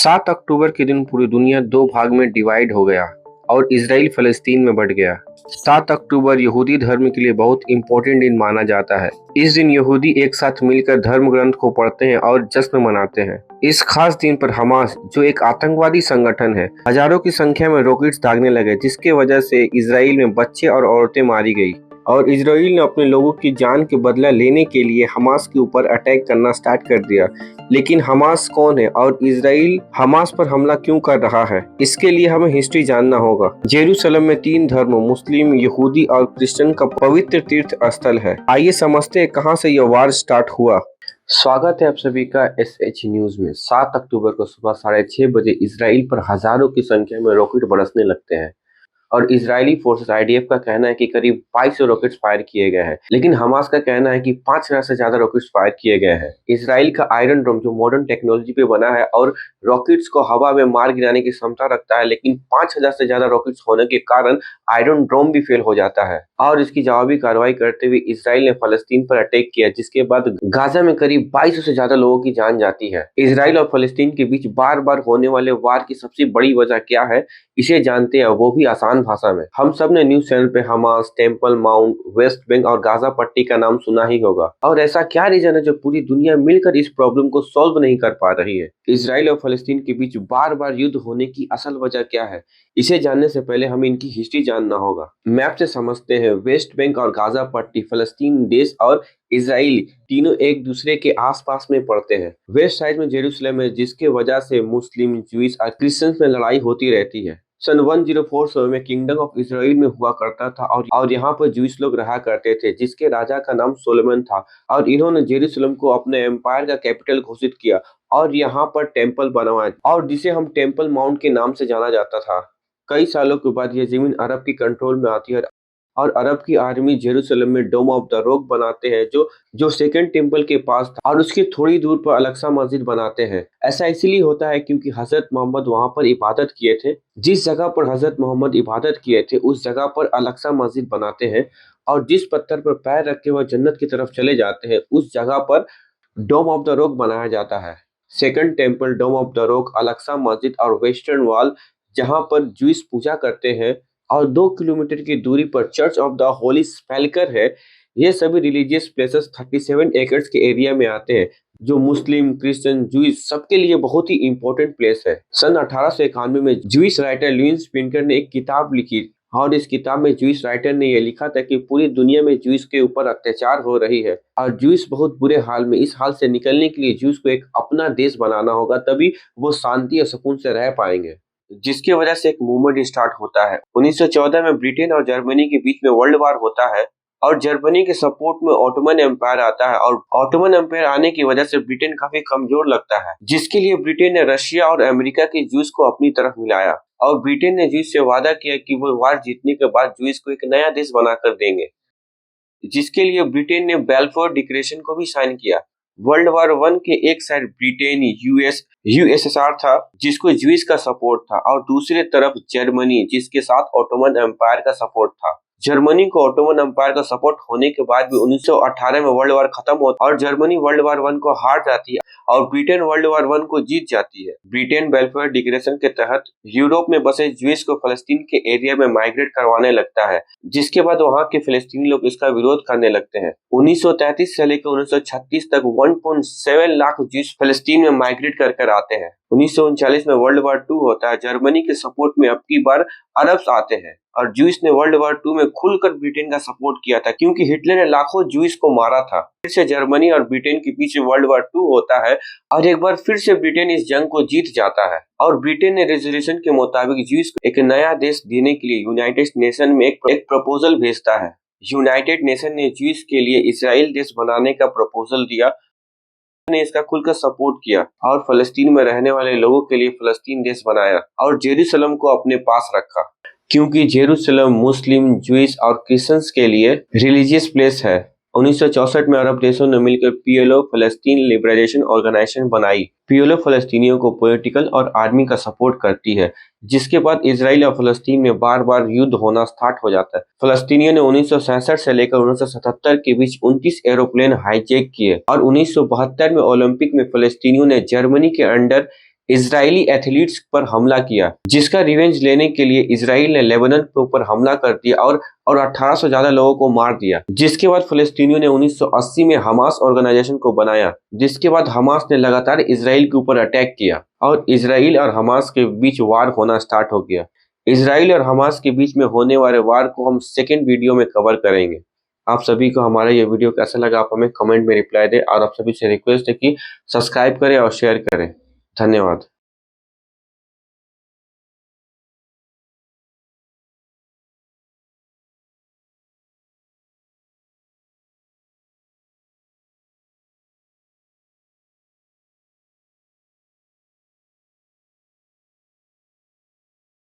7 अक्टूबर के दिन पूरी दुनिया दो भाग में डिवाइड हो गया और इजराइल फलस्तीन में बंट गया। 7 अक्टूबर यहूदी धर्म के लिए बहुत इम्पोर्टेंट दिन माना जाता है। इस दिन यहूदी एक साथ मिलकर धर्म ग्रंथ को पढ़ते हैं और जश्न मनाते हैं। इस खास दिन पर हमास, जो एक आतंकवादी संगठन है, हजारों की संख्या में रॉकेट्स दागने लगे, जिसके वजह से इजराइल में बच्चे और औरतें मारी गई और इजराइल ने अपने लोगों की जान के बदला लेने के लिए हमास के ऊपर अटैक करना स्टार्ट कर दिया। लेकिन हमास कौन है और इजराइल हमास पर हमला क्यों कर रहा है, इसके लिए हमें हिस्ट्री जानना होगा। जेरूसलम में 3 धर्म, मुस्लिम, यहूदी और क्रिश्चियन का पवित्र तीर्थ स्थल है। आइए समझते हैं कहां से यह वार स्टार्ट हुआ। स्वागत है आप सभी का SH न्यूज में। 7 अक्टूबर को सुबह 6:30 बजे इजराइल पर हजारों की संख्या में रॉकेट बरसने लगते हैं और इजरायली फोर्सेस IDF का कहना है कि करीब 2200 रॉकेट्स फायर किए गए हैं, लेकिन हमास का कहना है कि 5000 से ज्यादा रॉकेट्स फायर किए गए हैं। इजराइल का आयरन डोम, जो मॉडर्न टेक्नोलॉजी पे बना है और रॉकेट्स को हवा में मार गिराने की क्षमता रखता है, लेकिन 5000 से ज्यादा रॉकेट्स होने के कारण आयरन डोम भी फेल हो जाता है। और इसकी जवाबी कार्रवाई करते हुए इजराइल ने फलस्तीन पर अटैक किया, जिसके बाद गाजा में करीब 2200 से ज्यादा लोगों की जान जाती है। इजराइल और फलस्तीन के बीच बार बार होने वाले वार की सबसे बड़ी वजह क्या है, इसे जानते हैं, वो भी आसान भाषा में। हम सब ने न्यूज चैनल पे Hamas, temple mount, West Bank और गाजा पट्टी का नाम सुना ही होगा। और ऐसा क्या रीजन है जो पूरी दुनिया मिलकर इस प्रॉब्लम को सॉल्व नहीं कर पा रही है? इजराइल और फलस्तीन के बीच बार बार युद्ध होने की असल वजह क्या है, इसे जानने से पहले हमें इनकी हिस्ट्री जानना होगा। मैप से समझते हैं। वेस्ट बैंक और गाजा पट्टी, फलस्तीन देश और इजराइल तीनों एक दूसरे के आसपास में पड़ते हैं। वेस्ट साइड में जेरूसलम है, जिसके वजह से मुस्लिम, ज्यूइश और क्रिश्चियंस में लड़ाई होती रहती है। सन 1047 में किंगडम ऑफ इजराइल में हुआ करता था और यहाँ पर ज्यूइश लोग रहा करते थे, जिसके राजा का नाम सोलोमन था और इन्होंने जेरूसलम को अपने एम्पायर का कैपिटल घोषित किया और यहाँ पर टेम्पल बनवाया और जिसे हम टेम्पल माउंट के नाम से जाना जाता था। कई सालों के बाद यह जमीन अरब की कंट्रोल में आती है और अरब की आर्मी जेरूसलम में डोम ऑफ द रॉक बनाते हैं, जो सेकंड टेम्पल के पास था, और उसके थोड़ी दूर पर अल-अक्सा मस्जिद बनाते हैं। ऐसा इसलिए होता है क्योंकि हजरत मोहम्मद वहां पर इबादत किए थे। जिस जगह पर हजरत मोहम्मद इबादत किए थे उस जगह पर अल-अक्सा मस्जिद बनाते हैं और जिस पत्थर पर पैर रखे हुए जन्नत की तरफ चले जाते हैं उस जगह पर डोम ऑफ द रॉक बनाया जाता है। Second temple, dome of the rock, Al-Aqsa मस्जिद और वेस्टर्न वॉल, जहां पर ज्यूइश पूजा करते हैं, और 2 किलोमीटर की दूरी पर चर्च ऑफ द होली सेपल्कर है। ये सभी रिलीजियस प्लेसेस 37 एकर्स के एरिया में आते हैं, जो मुस्लिम, क्रिश्चियन, ज्यूइश सबके लिए बहुत ही इंपॉर्टेंट प्लेस है। सन 1891 में ज्यूइश राइटर लुईस पिंकर ने एक किताब लिखी और इस किताब में ज्यूइश राइटर ने यह लिखा था कि पूरी दुनिया में ज्यूइश के ऊपर अत्याचार हो रही है और ज्यूइश बहुत बुरे हाल में। इस हाल से निकलने के लिए ज्यूइश को एक अपना देश बनाना होगा, तभी वो शांति और सुकून से रह पाएंगे, जिसकी वजह से एक मूवमेंट स्टार्ट होता है। 1914 में ब्रिटेन और जर्मनी के बीच में वर्ल्ड वार होता है और जर्मनी के सपोर्ट में ऑटोमन एम्पायर आता है और ऑटोमन एम्पायर आने की वजह से ब्रिटेन काफी कमजोर लगता है, जिसके लिए ब्रिटेन ने रशिया और अमेरिका के ज्यूइश को अपनी तरफ मिलाया और ब्रिटेन ने ज्यूइश से वादा किया कि वो वार जीतने के बाद ज्यूइश को एक नया देश बनाकर देंगे, जिसके लिए ब्रिटेन ने बेल्फोर डिक्लेरेशन को भी साइन किया। वर्ल्ड वार 1 के एक साइड ब्रिटेन, USSR था, जिसको ज्यूइश का सपोर्ट था, और दूसरी तरफ जर्मनी, जिसके साथ ऑटोमन एम्पायर का सपोर्ट था। जर्मनी को ऑटोमन एम्पायर का सपोर्ट होने के बाद भी 1918 में वर्ल्ड वार खत्म होता और जर्मनी वर्ल्ड वार 1 को हार जाती है और ब्रिटेन वर्ल्ड वार 1 को जीत जाती है। ब्रिटेन बेल्फोर डिक्लेरेशन के तहत यूरोप में बसे ज्यूइश को फलस्तीन के एरिया में माइग्रेट करवाने लगता है, जिसके बाद वहां के फिलिस्तीनी लोग इसका विरोध करने लगते हैं। 1933 से लेकर 1936 तक 1.7 लाख ज्यूइश फलस्तीन में माइग्रेट कर आते हैं। 1939 में वर्ल्ड वार 2 होता है। जर्मनी के सपोर्ट में अब की बार अरब्स आते हैं और ज्यूइश ने वर्ल्ड वार 2 में खुलकर ब्रिटेन का सपोर्ट किया था, क्योंकि हिटलर ने लाखों ज्यूइश को मारा था। फिर से जर्मनी और ब्रिटेन के बीच वर्ल्ड वार 2 होता है और एक बार फिर से ब्रिटेन इस जंग को जीत जाता है और ब्रिटेन ने रेजोल्यूशन के मुताबिक ज्यूइश को एक नया देश देने के लिए यूनाइटेड नेशन में एक प्रपोजल भेजता है। यूनाइटेड नेशन ने ज्यूइश के लिए इजराइल देश बनाने का प्रपोजल दिया, ने इसका खुलकर सपोर्ट किया और फलस्तीन में रहने वाले लोगों के लिए फलस्तीन देश बनाया और जेरूसलम को अपने पास रखा, क्योंकि जेरूसलम मुस्लिम, ज्यूइश और क्रिश्चियंस के लिए रिलीजियस प्लेस है। 1964 में अरब देशों ने मिलकर PLO, फलस्तीन लिबरेशन ऑर्गेनाइजेशन बनाई। PLO फलस्तीनियों को पॉलिटिकल और आर्मी का सपोर्ट करती है, जिसके बाद इजराइल और फलस्तीन में बार बार युद्ध होना स्टार्ट हो जाता है। फलस्तीनियों ने 1967 से लेकर 1977 के बीच 29 एरोप्लेन हाईजैक किए और 1972 में ओलंपिक में फलस्तीनियों ने जर्मनी के अंडर इजरायली एथलीट्स पर हमला किया, जिसका रिवेंज लेने के लिए इजराइल ने लेबनान के ऊपर हमला कर दिया और 1800 से ज्यादा लोगों को मार दिया। जिसके बाद फिलिस्तीनियों ने 1980 में हमास ऑर्गेनाइजेशन को बनाया, जिसके बाद हमास ने लगातार इजराइल के ऊपर अटैक किया और इजराइल और हमास के बीच वार होना स्टार्ट हो गया। इजराइल और हमास के बीच में होने वाले वार को हम सेकेंड वीडियो में कवर करेंगे। आप सभी को हमारा ये वीडियो कैसा लगा आप हमें कमेंट में रिप्लाई दें और आप सभी से रिक्वेस्ट है कि सब्सक्राइब करें और शेयर करें। धन्यवाद।